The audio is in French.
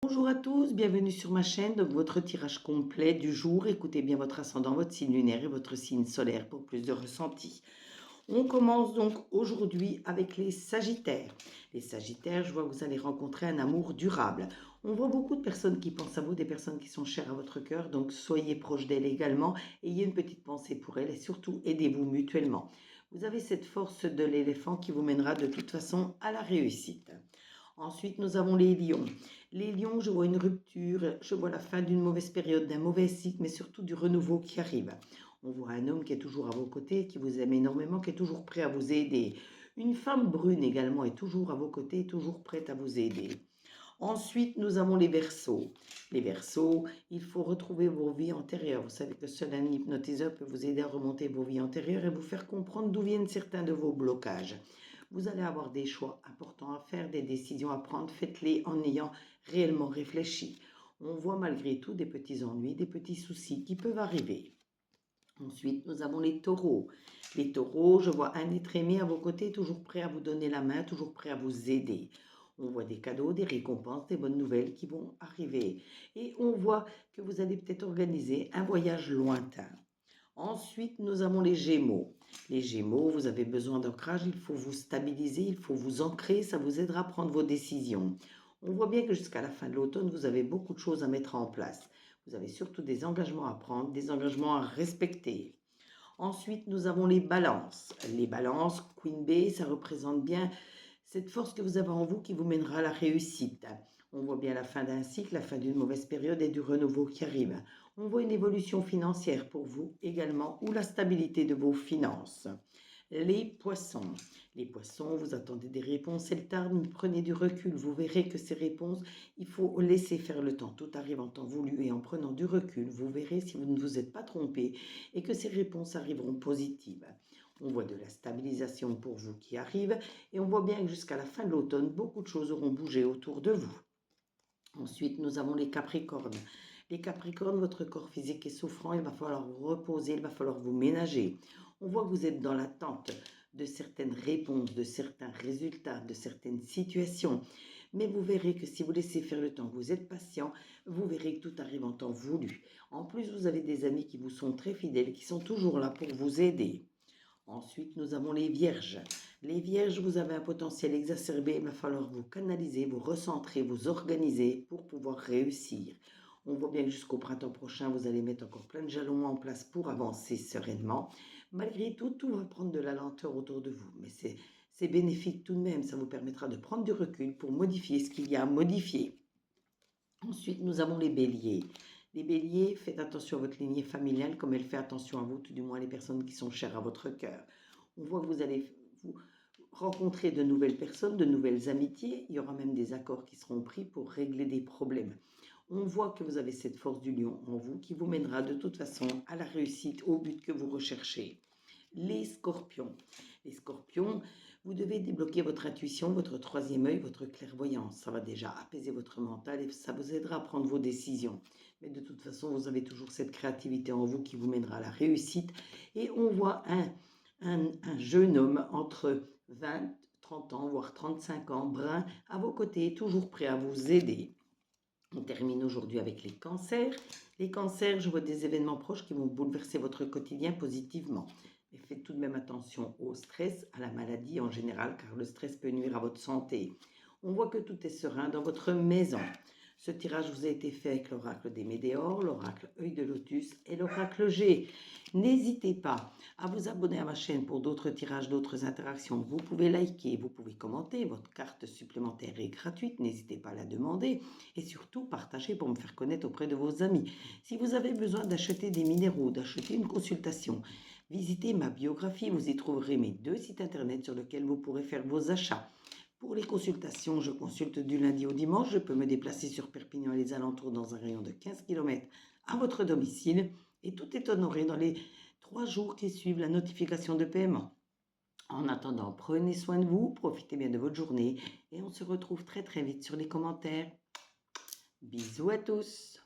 Bonjour à tous, bienvenue sur ma chaîne. Donc votre tirage complet du jour. Écoutez bien votre ascendant, votre signe lunaire et votre signe solaire pour plus de ressenti. On commence donc aujourd'hui avec les Sagittaires. Les Sagittaires, je vois que vous allez rencontrer un amour durable. On voit beaucoup de personnes qui pensent à vous, des personnes qui sont chères à votre cœur. Donc soyez proche d'elles également. Ayez une petite pensée pour elles et surtout aidez-vous mutuellement. Vous avez cette force de l'éléphant qui vous mènera de toute façon à la réussite. Ensuite, nous avons les lions. Les lions, je vois une rupture, je vois la fin d'une mauvaise période, d'un mauvais cycle, mais surtout du renouveau qui arrive. On voit un homme qui est toujours à vos côtés, qui vous aime énormément, qui est toujours prêt à vous aider. Une femme brune également est toujours à vos côtés, toujours prête à vous aider. Ensuite, nous avons les Verseaux. Les Verseaux, il faut retrouver vos vies antérieures. Vous savez que seul un hypnotiseur peut vous aider à remonter vos vies antérieures et vous faire comprendre d'où viennent certains de vos blocages. Vous allez avoir des choix importants à faire, des décisions à prendre. Faites-les en ayant réellement réfléchi. On voit malgré tout des petits ennuis, des petits soucis qui peuvent arriver. Ensuite, nous avons les taureaux. Les taureaux, je vois un être aimé à vos côtés, toujours prêt à vous donner la main, toujours prêt à vous aider. On voit des cadeaux, des récompenses, des bonnes nouvelles qui vont arriver. Et on voit que vous allez peut-être organiser un voyage lointain. Ensuite, nous avons les Gémeaux. Les Gémeaux, vous avez besoin d'ancrage, il faut vous stabiliser, il faut vous ancrer, ça vous aidera à prendre vos décisions. On voit bien que jusqu'à la fin de l'automne, vous avez beaucoup de choses à mettre en place. Vous avez surtout des engagements à prendre, des engagements à respecter. Ensuite, nous avons les balances. Les balances, Queen Bee, ça représente bien cette force que vous avez en vous qui vous mènera à la réussite. On voit bien la fin d'un cycle, la fin d'une mauvaise période et du renouveau qui arrive. On voit une évolution financière pour vous également ou la stabilité de vos finances. Les poissons. Les poissons, vous attendez des réponses, elles tardent, mais prenez du recul. Vous verrez que ces réponses, il faut laisser faire le temps. Tout arrive en temps voulu et en prenant du recul, vous verrez si vous ne vous êtes pas trompé et que ces réponses arriveront positives. On voit de la stabilisation pour vous qui arrive et on voit bien que jusqu'à la fin de l'automne, beaucoup de choses auront bougé autour de vous. Ensuite, nous avons les Capricornes. Les Capricornes, votre corps physique est souffrant, il va falloir vous reposer, il va falloir vous ménager. On voit que vous êtes dans l'attente de certaines réponses, de certains résultats, de certaines situations. Mais vous verrez que si vous laissez faire le temps, que vous êtes patient, vous verrez que tout arrive en temps voulu. En plus, vous avez des amis qui vous sont très fidèles, qui sont toujours là pour vous aider. Ensuite, nous avons les Vierges. Les Vierges, vous avez un potentiel exacerbé, il va falloir vous canaliser, vous recentrer, vous organiser pour pouvoir réussir. On voit bien que jusqu'au printemps prochain, vous allez mettre encore plein de jalons en place pour avancer sereinement. Malgré tout, tout va prendre de la lenteur autour de vous, mais c'est bénéfique tout de même, ça vous permettra de prendre du recul pour modifier ce qu'il y a à modifier. Ensuite, nous avons les Béliers. Les Béliers, faites attention à votre lignée familiale comme elle fait attention à vous, tout du moins les personnes qui sont chères à votre cœur. On voit que vous allez vous rencontrer de nouvelles personnes, de nouvelles amitiés. Il y aura même des accords qui seront pris pour régler des problèmes. On voit que vous avez cette force du lion en vous qui vous mènera de toute façon à la réussite, au but que vous recherchez. Les Scorpions. Les Scorpions, vous devez débloquer votre intuition, votre troisième œil, votre clairvoyance. Ça va déjà apaiser votre mental et ça vous aidera à prendre vos décisions. Mais de toute façon, vous avez toujours cette créativité en vous qui vous mènera à la réussite. Et on voit un jeune homme entre 20, 30 ans, voire 35 ans, brun, à vos côtés, toujours prêt à vous aider. On termine aujourd'hui avec les cancers. Les cancers, je vois des événements proches qui vont bouleverser votre quotidien positivement. Mais faites tout de même attention au stress, à la maladie en général, car le stress peut nuire à votre santé. On voit que tout est serein dans votre maison. Ce tirage vous a été fait avec l'oracle des Médéors, l'oracle œil de lotus et l'oracle G. N'hésitez pas à vous abonner à ma chaîne pour d'autres tirages, d'autres interactions. Vous pouvez liker, vous pouvez commenter. Votre carte supplémentaire est gratuite, n'hésitez pas à la demander. Et surtout, partagez pour me faire connaître auprès de vos amis. Si vous avez besoin d'acheter des minéraux, d'acheter une consultation, visitez ma biographie. Vous y trouverez mes 2 sites internet sur lesquels vous pourrez faire vos achats. Pour les consultations, je consulte du lundi au dimanche. Je peux me déplacer sur Perpignan et les alentours dans un rayon de 15 km à votre domicile. Et tout est honoré dans les 3 jours qui suivent la notification de paiement. En attendant, prenez soin de vous, profitez bien de votre journée et on se retrouve très très vite sur les commentaires. Bisous à tous!